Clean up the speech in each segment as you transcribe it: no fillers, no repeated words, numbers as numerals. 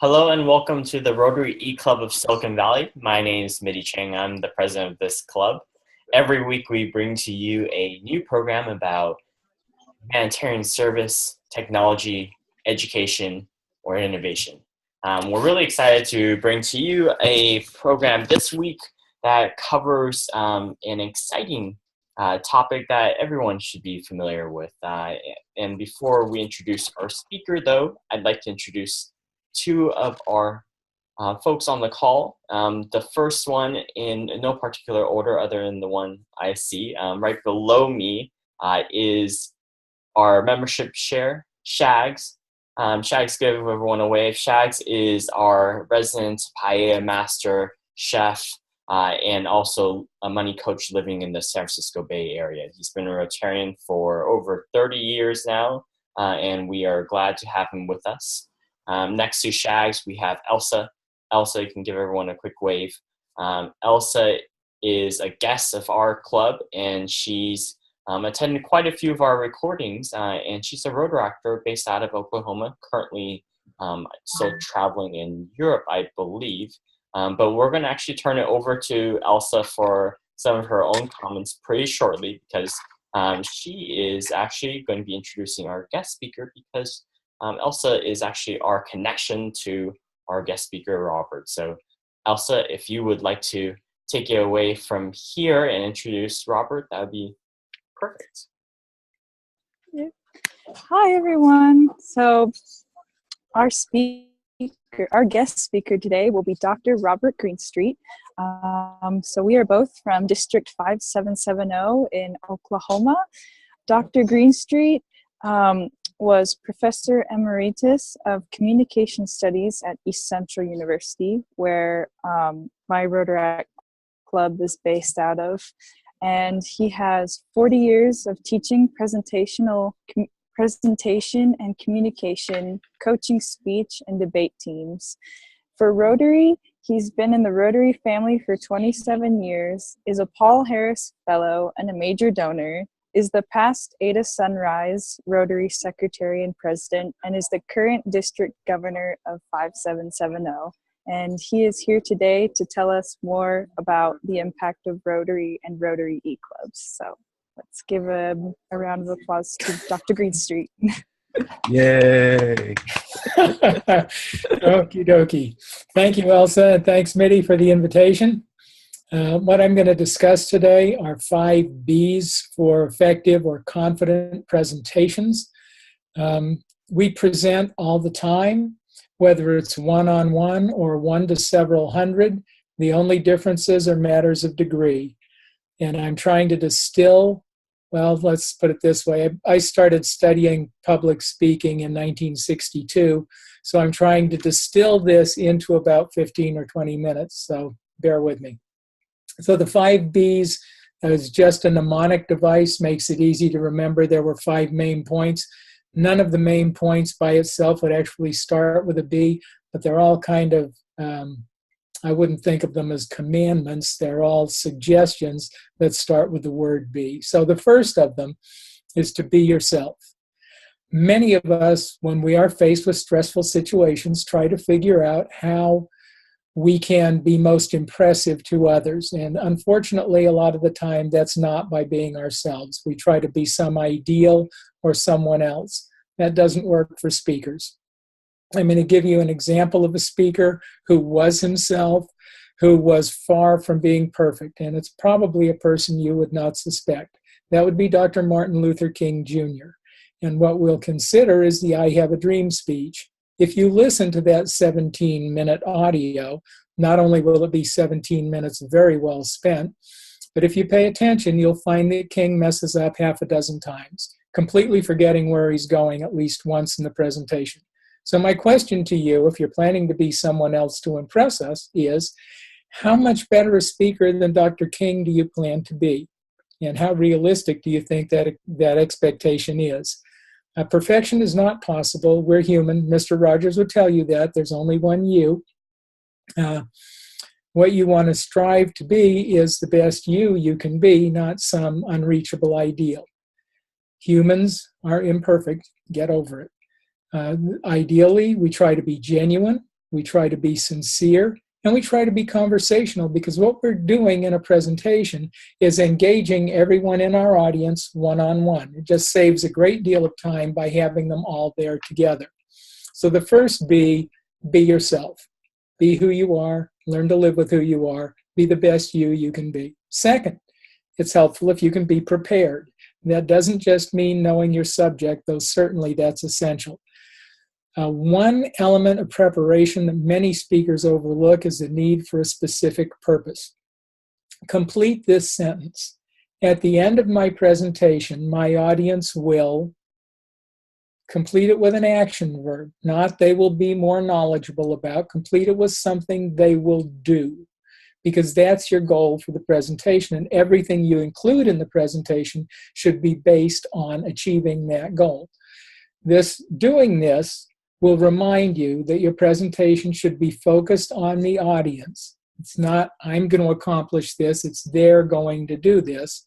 Hello and welcome to the Rotary eClub of Silicon Valley. My name is Mitty Chang. I'm the president of this club. Every week we bring to you a new program about humanitarian service, technology, education, or innovation. We're really excited to bring to you a program this week that covers an exciting topic that everyone should be familiar with. And before we introduce our speaker, though, I'd like to introduce two of our folks on the call. The first one, in no particular order other than the one I see, right below me is our membership share, Shags. Shags, give everyone a wave. Shags is our resident paella master chef and also a money coach living in the San Francisco Bay Area. He's been a Rotarian for over 30 years now, and we are glad to have him with us. Next to Shags, we have Elsa. Elsa, you can give everyone a quick wave. Elsa is a guest of our club, and she's attended quite a few of our recordings, and she's a rotor actor based out of Oklahoma, currently still traveling in Europe, I believe. But we're going to actually turn it over to Elsa for some of her own comments pretty shortly, because she is actually going to be introducing our guest speaker, because Elsa is actually our connection to our guest speaker, Robert. So Elsa, if you would like to take it away from here and introduce Robert, that would be perfect. Hi, everyone. So our guest speaker today will be Dr. Robert Greenstreet. So we are both from District 5770 in Oklahoma. Dr. Greenstreet was Professor Emeritus of Communication Studies at East Central University, where my Rotary Club is based out of. And he has 40 years of teaching presentation and communication, coaching speech, and debate teams. For Rotary, he's been in the Rotary family for 27 years, is a Paul Harris Fellow and a major donor, is the past Ada Sunrise Rotary Secretary and President, and is the current District Governor of 5770. And he is here today to tell us more about the impact of Rotary and Rotary eClubs. So let's give a round of applause to Dr. Greenstreet. Yay. Okie dokie. Thank you, Elsa, and thanks, Mitty, for the invitation. What I'm going to discuss today are 5 Bs for effective or confident presentations. We present all the time, whether it's one-on-one or one to several hundred. The only differences are matters of degree. And I'm trying to distill, well, let's put it this way. I started studying public speaking in 1962, so I'm trying to distill this into about 15 or 20 minutes, so bear with me. So the 5 Bs is just a mnemonic device, makes it easy to remember. There were 5 main points. None of the main points by itself would actually start with a B, but they're all kind of, I wouldn't think of them as commandments. They're all suggestions that start with the word be. So the first of them is to be yourself. Many of us, when we are faced with stressful situations, try to figure out how we can be most impressive to others. And unfortunately, a lot of the time, that's not by being ourselves. We try to be some ideal or someone else. That doesn't work for speakers. I'm going to give you an example of a speaker who was himself, who was far from being perfect. And it's probably a person you would not suspect. That would be Dr. Martin Luther King Jr. And what we'll consider is the I Have a Dream speech. If you listen to that 17-minute audio, not only will it be 17 minutes very well spent, but if you pay attention, you'll find that King messes up half a dozen times, completely forgetting where he's going at least once in the presentation. So my question to you, if you're planning to be someone else to impress us, is how much better a speaker than Dr. King do you plan to be? And how realistic do you think that expectation is? Perfection is not possible. We're human. Mr. Rogers would tell you that. There's only one you. What you want to strive to be is the best you can be, not some unreachable ideal. Humans are imperfect. Get over it. Ideally, we try to be genuine, we try to be sincere, and we try to be conversational, because what we're doing in a presentation is engaging everyone in our audience one-on-one. It just saves a great deal of time by having them all there together. So the first be yourself. Be who you are, learn to live with who you are, be the best you can be. Second, it's helpful if you can be prepared. That doesn't just mean knowing your subject, though certainly that's essential. One element of preparation that many speakers overlook is the need for a specific purpose. Complete this sentence. At the end of my presentation, my audience will complete it with an action verb, not they will be more knowledgeable about. Complete it with something they will do, because that's your goal for the presentation, and everything you include in the presentation should be based on achieving that goal. Doing this will remind you that your presentation should be focused on the audience. It's not, I'm going to accomplish this, it's they're going to do this.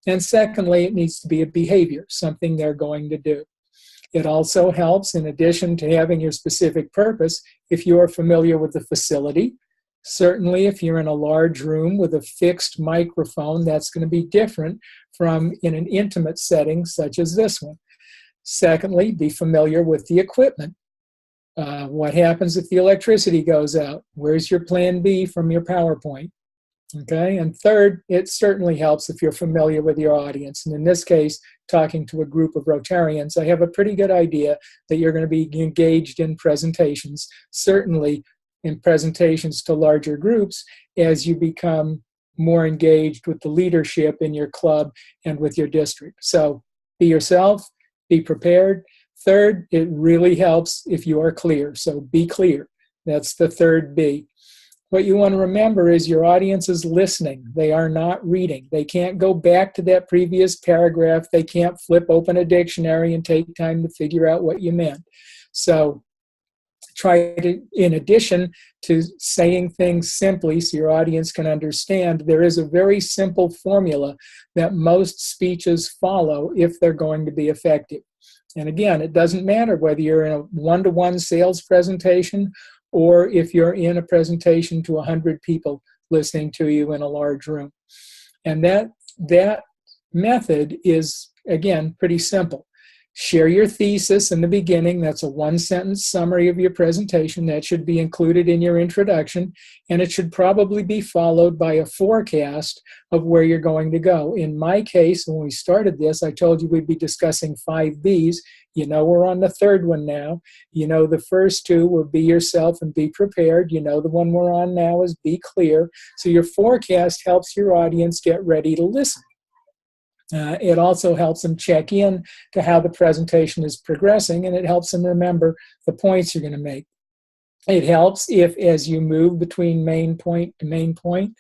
And secondly, it needs to be a behavior, something they're going to do. It also helps, in addition to having your specific purpose, if you are familiar with the facility. Certainly, if you're in a large room with a fixed microphone, that's going to be different from in an intimate setting such as this one. Secondly, be familiar with the equipment. What happens if the electricity goes out? Where's your plan B from your PowerPoint? Okay, and third, it certainly helps if you're familiar with your audience. And in this case, talking to a group of Rotarians, I have a pretty good idea that you're going to be engaged in presentations, certainly in presentations to larger groups, as you become more engaged with the leadership in your club and with your district. So be yourself, be prepared. Third, it really helps if you are clear. So be clear. That's the third B. What you want to remember is your audience is listening. They are not reading. They can't go back to that previous paragraph. They can't flip open a dictionary and take time to figure out what you meant. So try to, in addition to saying things simply so your audience can understand, there is a very simple formula that most speeches follow if they're going to be effective. And again, it doesn't matter whether you're in a one-to-one sales presentation or if you're in a presentation to 100 people listening to you in a large room. And that method is, again, pretty simple. Share your thesis in the beginning. That's a one-sentence summary of your presentation. That should be included in your introduction, and it should probably be followed by a forecast of where you're going to go. In my case, when we started this, I told you we'd be discussing 5 Bs. You know we're on the third one now. You know the first 2 were be yourself and be prepared. You know the one we're on now is be clear. So your forecast helps your audience get ready to listen. It also helps them check in to how the presentation is progressing, and it helps them remember the points you're going to make. It helps if, as you move between main point to main point,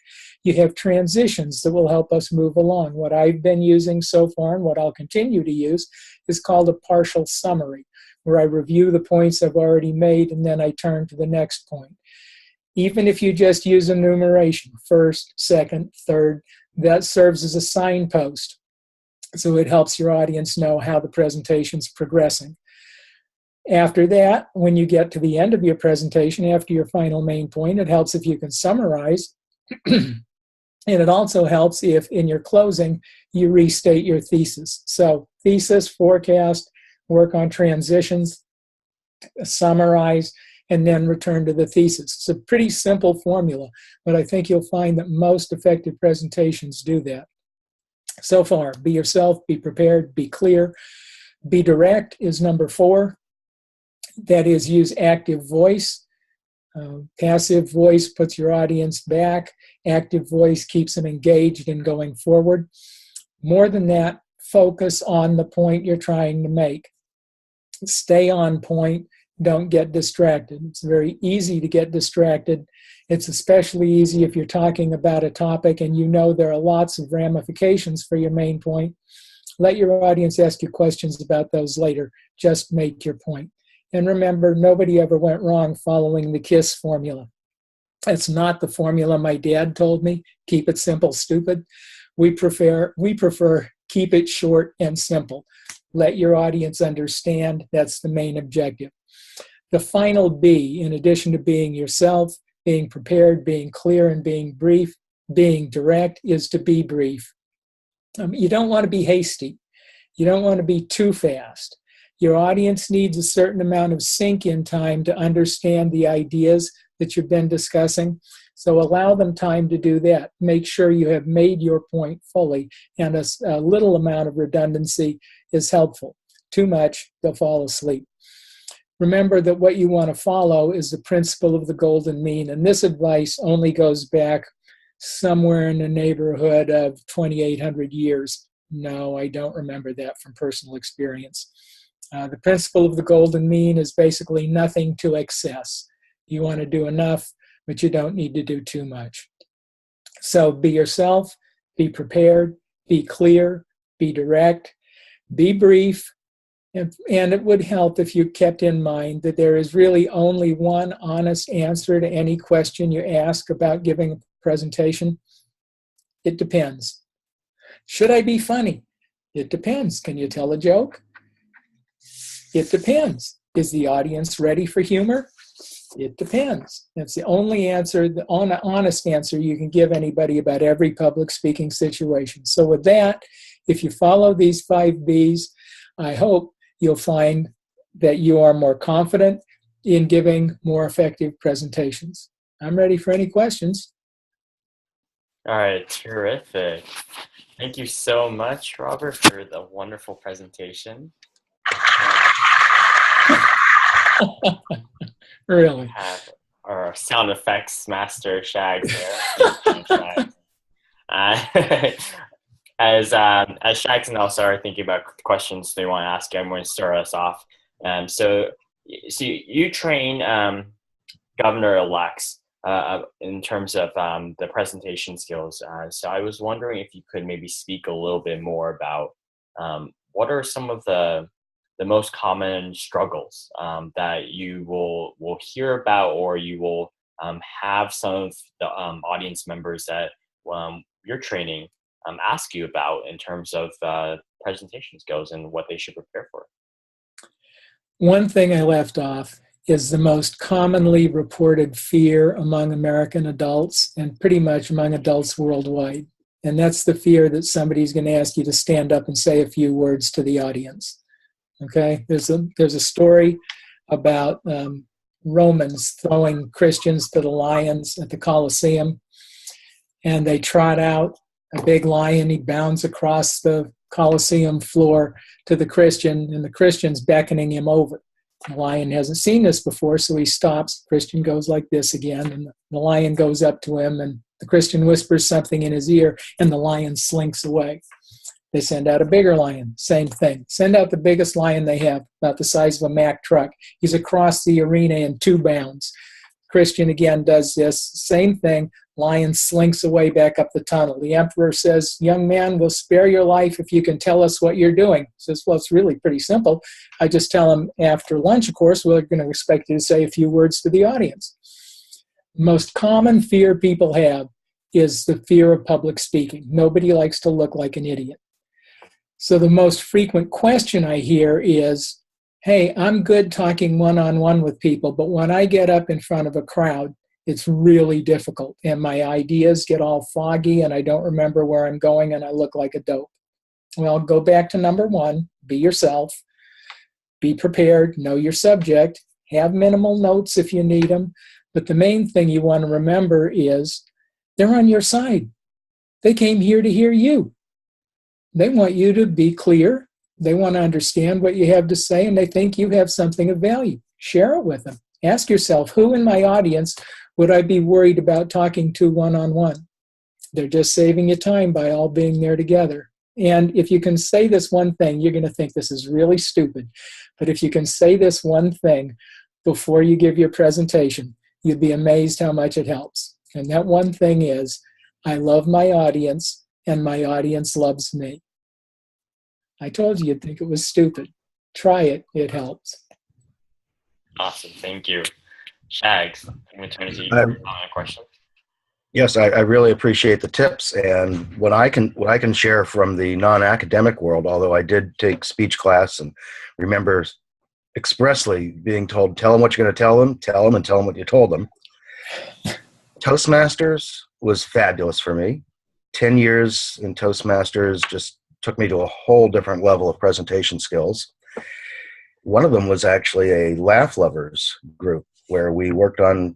you have transitions that will help us move along. What I've been using so far, and what I'll continue to use, is called a partial summary, where I review the points I've already made, and then I turn to the next point. Even if you just use enumeration, first, second, third, that serves as a signpost. So it helps your audience know how the presentation's progressing. After that, when you get to the end of your presentation, after your final main point, it helps if you can summarize. And it also helps if, in your closing, you restate your thesis. So thesis, forecast, work on transitions, summarize, and then return to the thesis. It's a pretty simple formula, but I think you'll find that most effective presentations do that. So far, be yourself, be prepared, be clear. Be direct is number 4. That is, use active voice. Passive voice puts your audience back. Active voice keeps them engaged and going forward. More than that, focus on the point you're trying to make. Stay on point. Don't get distracted. It's very easy to get distracted. It's especially easy if you're talking about a topic and you know there are lots of ramifications for your main point. Let your audience ask you questions about those later. Just make your point. And remember, nobody ever went wrong following the KISS formula. It's not the formula my dad told me. Keep it simple, stupid. We prefer keep it short and simple. let your audience understand. That's the main objective. The final B, in addition to being yourself, being prepared, being clear, and being brief, being direct, is to be brief. You don't want to be hasty. You don't want to be too fast. Your audience needs a certain amount of sink-in time to understand the ideas that you've been discussing. So allow them time to do that. Make sure you have made your point fully, and a little amount of redundancy is helpful. Too much, they'll fall asleep. Remember that what you want to follow is the principle of the golden mean, and this advice only goes back somewhere in the neighborhood of 2,800 years. No, I don't remember that from personal experience. The principle of the golden mean is basically nothing to excess. You want to do enough, but you don't need to do too much. So be yourself, be prepared, be clear, be direct, be brief, and it would help if you kept in mind that there is really only one honest answer to any question you ask about giving a presentation. It depends. Should I be funny? It depends. Can you tell a joke? It depends. Is the audience ready for humor? It depends. That's the only answer, the honest answer you can give anybody about every public speaking situation. So with that, if you follow these 5 Bs, I hope you'll find that you are more confident in giving more effective presentations. I'm ready for any questions. All right, terrific. Thank you so much, Robert, for the wonderful presentation. Really? We have our sound effects master, Shags, there. As Shags and Elsa are thinking about questions they want to ask you, I'm going to start us off. So you train governor-elects in terms of the presentation skills. So I was wondering if you could maybe speak a little bit more about what are some of the most common struggles that you will hear about, or you will have some of the audience members that you're training ask you about in terms of presentation skills and what they should prepare for. One thing I left off is the most commonly reported fear among American adults and pretty much among adults worldwide. And that's the fear that somebody's going to ask you to stand up and say a few words to the audience. Okay, there's a story about Romans throwing Christians to the lions at the Colosseum, and they trot out a big lion. He bounds across the Colosseum floor to the Christian, and the Christian's beckoning him over. The lion hasn't seen this before, so he stops. The Christian goes like this again, and the lion goes up to him, and the Christian whispers something in his ear, and the lion slinks away. They send out a bigger lion, same thing. Send out the biggest lion they have, about the size of a Mack truck. He's across the arena in 2 bounds. Christian again does this, same thing. Lion slinks away back up the tunnel. The emperor says, "Young man, we'll spare your life if you can tell us what you're doing." He says, "Well, it's really pretty simple. I just tell him after lunch, of course, we're going to expect you to say a few words to the audience." The most common fear people have is the fear of public speaking. Nobody likes to look like an idiot. So the most frequent question I hear is, "Hey, I'm good talking one-on-one with people, but when I get up in front of a crowd, it's really difficult, and my ideas get all foggy, and I don't remember where I'm going, and I look like a dope." Well, go back to number 1, be yourself, be prepared, know your subject, have minimal notes if you need them, but the main thing you want to remember is they're on your side. They came here to hear you. They want you to be clear. They want to understand what you have to say, and they think you have something of value. Share it with them. Ask yourself, who in my audience would I be worried about talking to one-on-one? They're just saving you time by all being there together. And if you can say this one thing, you're going to think this is really stupid. But if you can say this one thing before you give your presentation, you'd be amazed how much it helps. And that one thing is, I love my audience, and my audience loves me. I told you you'd think it was stupid. Try it. It helps. Awesome. Thank you. Shags, I'm going to turn to you for a question. Yes, I really appreciate the tips, and what I can share from the non-academic world. Although I did take speech class and remember expressly being told, "Tell them what you're going to tell them, and tell them what you told them." Toastmasters was fabulous for me. 10 years in Toastmasters just took me to a whole different level of presentation skills. One of them was actually a laugh lovers group where we worked on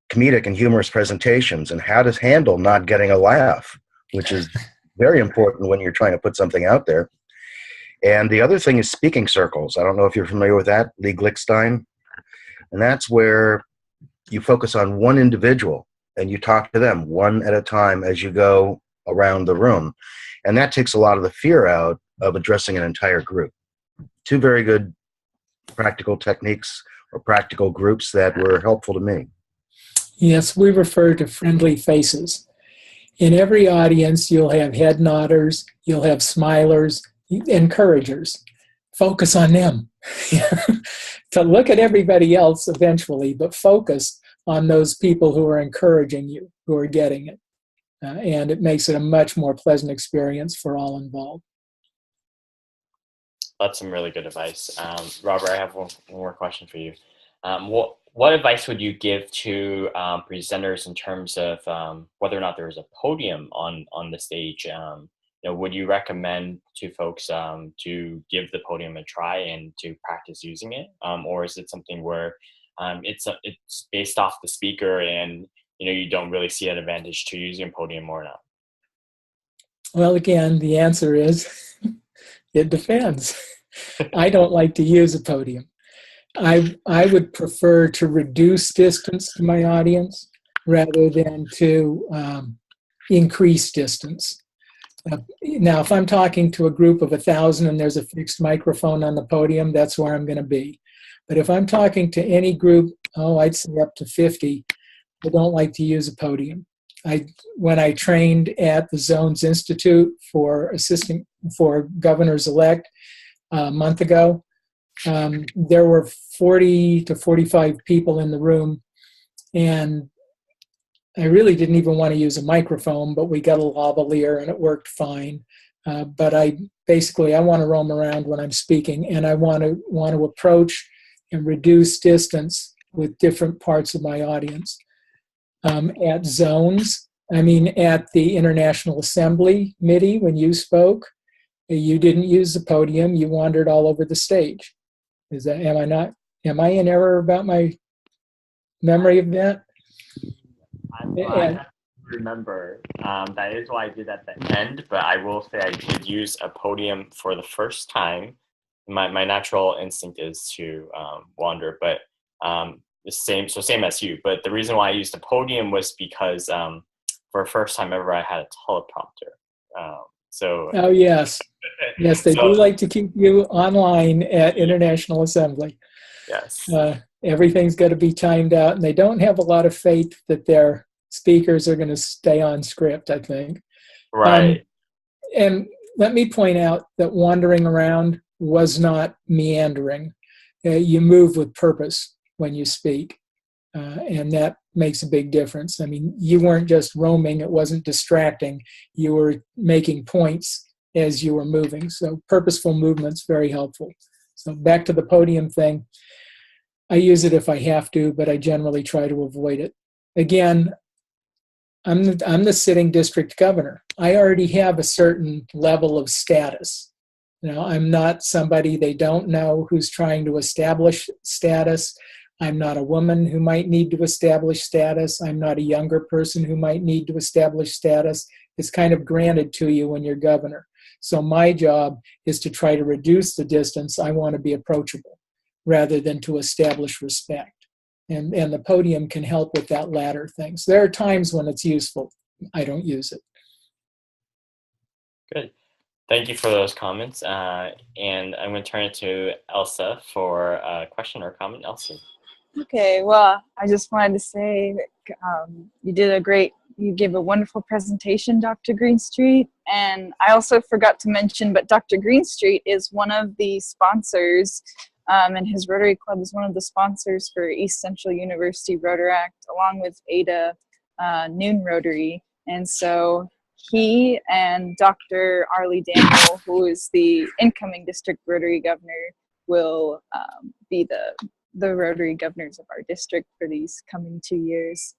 comedic and humorous presentations and how to handle not getting a laugh, which is very important when you're trying to put something out there. And the other thing is speaking circles. I don't know if you're familiar with that, Lee Glickstein. And that's where you focus on one individual and you talk to them one at a time as you go around the room. And that takes a lot of the fear out of addressing an entire group. Two very good practical techniques or practical groups that were helpful to me. Yes, we refer to friendly faces. In every audience, you'll have head nodders, you'll have smilers, encouragers. Focus on them. To look at everybody else eventually, but focus on those people who are encouraging you, who are getting it. And it makes it a much more pleasant experience for all involved. That's some really good advice. Robert, I have one more question for you. What advice would you give to presenters in terms of whether or not there is a podium on the stage? Would you recommend to folks to give the podium a try and to practice using it, or is it something where it's based off the speaker and you don't really see an advantage to using a podium or not? Well, again, the answer is it depends. I don't like to use a podium. I would prefer to reduce distance to my audience rather than to increase distance. Now, if I'm talking to a group of 1,000 and there's a fixed microphone on the podium, that's where I'm going to be. But if I'm talking to any group, I'd say up to 50, I don't like to use a podium. When I trained at the Zones Institute for governors-elect a month ago, there were 40 to 45 people in the room, and I really didn't even want to use a microphone, but we got a lavalier and it worked fine. But I want to roam around when I'm speaking, and I want to approach and reduce distance with different parts of my audience. At Zones, at the International Assembly, Mitty, when you spoke, you didn't use the podium, you wandered all over the stage. Am I in error about my memory of that? I remember. That is why I did at the end, but I will say I did use a podium for the first time. My natural instinct is to wander, but same as you. But the reason why I used a podium was because for the first time ever I had a teleprompter. Oh, yes. Yes, they do like to keep you online at International Assembly. Yes. Everything's got to be timed out, and they don't have a lot of faith that their speakers are going to stay on script, I think. Right. And let me point out that wandering around was not meandering. You move with purpose when you speak, and that makes a big difference. You weren't just roaming, it wasn't distracting. You were making points as you were moving. So purposeful movement's very helpful. So back to the podium thing. I use it if I have to, but I generally try to avoid it. Again, I'm the sitting district governor. I already have a certain level of status. I'm not somebody they don't know who's trying to establish status. I'm not a woman who might need to establish status. I'm not a younger person who might need to establish status. It's kind of granted to you when you're governor. So my job is to try to reduce the distance. I want to be approachable rather than to establish respect. And the podium can help with that latter thing. So there are times when it's useful. I don't use it. Good. Thank you for those comments. And I'm going to turn it to Elsa for a question or comment. Elsa. Okay, well, I just wanted to say that you gave a wonderful presentation, Dr. Greenstreet. And I also forgot to mention, but Dr. Greenstreet is one of the sponsors, and his Rotary Club is one of the sponsors for East Central University Rotaract, along with Ada noon Rotary. And so he and Dr. Arlie Daniel, who is the incoming district Rotary governor, will be the Rotary governors of our district for these coming 2 years.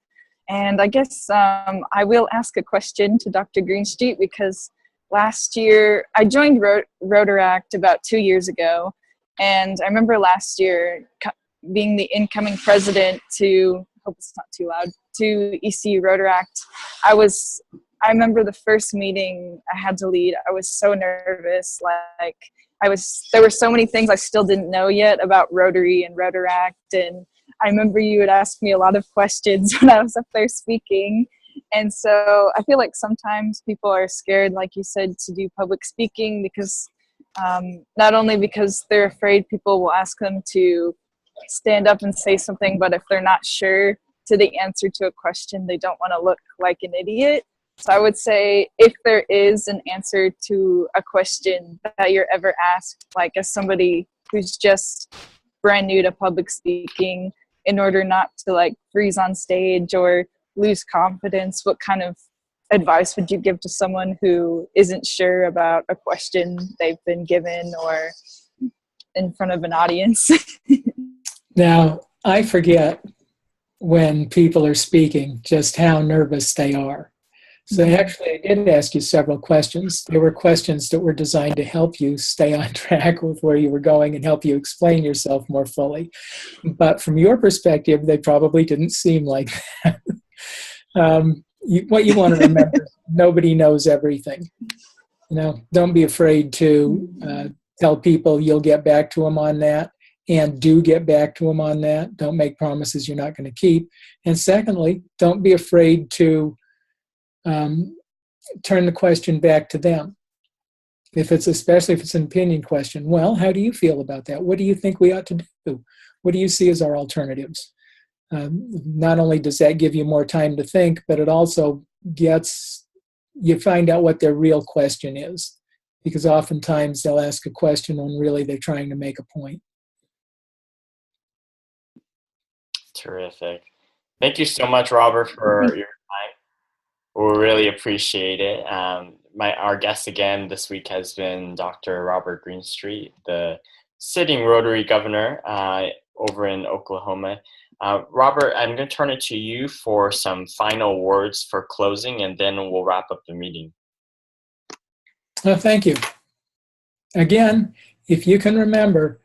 And I guess I will ask a question to Dr. Greenstreet, because last year I joined Rotaract about 2 years ago. And I remember last year being the incoming president to, hope it's not too loud, to EC Rotaract. I remember the first meeting I had to lead. I was so nervous. There were so many things I still didn't know yet about Rotary and Rotaract. And I remember you would ask me a lot of questions when I was up there speaking. And so I feel like sometimes people are scared, like you said, to do public speaking, because not only because they're afraid people will ask them to stand up and say something, but if they're not sure to the answer to a question, they don't want to look like an idiot. So I would say, if there is an answer to a question that you're ever asked, like as somebody who's just brand new to public speaking, in order not to like freeze on stage or lose confidence, what kind of advice would you give to someone who isn't sure about a question they've been given or in front of an audience? Now, I forget when people are speaking just how nervous they are. So actually, I did ask you several questions. There were questions that were designed to help you stay on track with where you were going and help you explain yourself more fully. But from your perspective, they probably didn't seem like that. What you want to remember, nobody knows everything. Don't be afraid to tell people you'll get back to them on that, and do get back to them on that. Don't make promises you're not going to keep. And secondly, don't be afraid to turn the question back to them. Especially if it's an opinion question. Well, how do you feel about that? What do you think we ought to do? What do you see as our alternatives? Not only does that give you more time to think, but it also you find out what their real question is. Because oftentimes they'll ask a question when really they're trying to make a point. Terrific. Thank you so much, Robert, for your time. We really appreciate it. Our guest again this week has been Dr. Robert Greenstreet, the sitting Rotary governor over in Oklahoma. Robert, I'm going to turn it to you for some final words for closing, and then we'll wrap up the meeting. Thank you. Again, if you can remember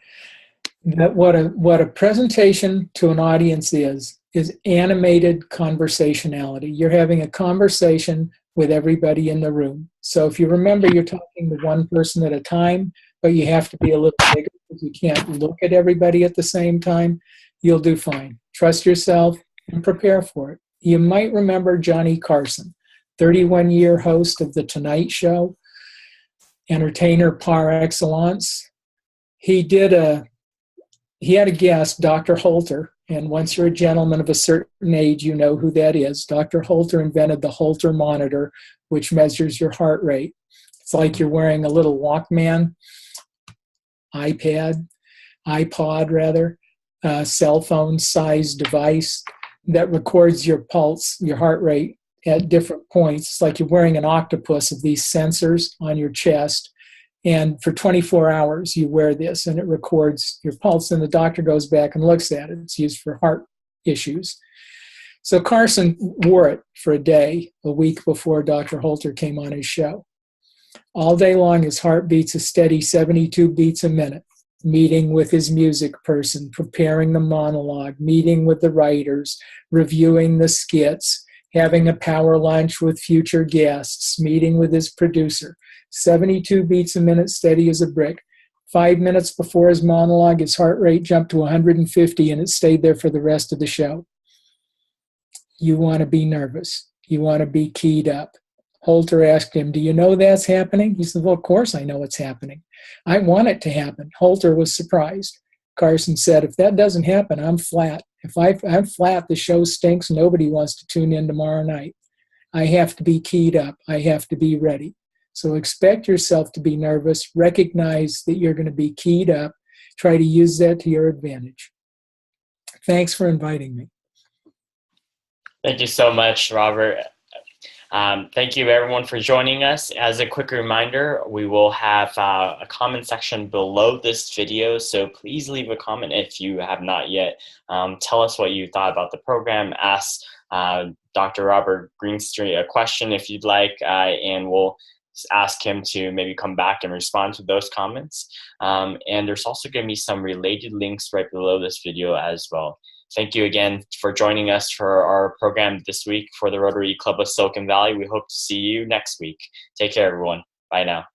that what a presentation to an audience is animated conversationality. You're having a conversation with everybody in the room. So if you remember, you're talking to one person at a time, but you have to be a little bigger because you can't look at everybody at the same time, you'll do fine. Trust yourself and prepare for it. You might remember Johnny Carson, 31-year host of The Tonight Show, entertainer par excellence. He had a guest, Dr. Holter, and once you're a gentleman of a certain age, you know who that is. Dr. Holter invented the Holter monitor, which measures your heart rate. It's like you're wearing a little Walkman, iPod, cell phone-sized device that records your pulse, your heart rate at different points. It's like you're wearing an octopus of these sensors on your chest. And for 24 hours, you wear this, and it records your pulse, and the doctor goes back and looks at it. It's used for heart issues. So Carson wore it for a week before Dr. Holter came on his show. All day long, his heart beats a steady 72 beats a minute, meeting with his music person, preparing the monologue, meeting with the writers, reviewing the skits, having a power lunch with future guests, meeting with his producer. 72 beats a minute, steady as a brick. 5 minutes before his monologue, his heart rate jumped to 150, and it stayed there for the rest of the show. You want to be nervous. You want to be keyed up. Holter asked him, "Do you know that's happening?" He said, "Well, of course I know it's happening. I want it to happen." Holter was surprised. Carson said, "If that doesn't happen, I'm flat. If I'm flat, the show stinks. Nobody wants to tune in tomorrow night. I have to be keyed up. I have to be ready." So expect yourself to be nervous. Recognize that you're going to be keyed up. Try to use that to your advantage. Thanks for inviting me. Thank you so much, Robert. Thank you everyone for joining us. As a quick reminder, we will have a comment section below this video, so please leave a comment if you have not yet. Tell us what you thought about the program. Ask Dr. Robert Greenstreet a question if you'd like, and we'll ask him to maybe come back and respond to those comments. And there's also going to be some related links right below this video as well. Thank you again for joining us for our program this week for the Rotary eClub of Silicon Valley. We hope to see you next week. Take care, everyone. Bye now.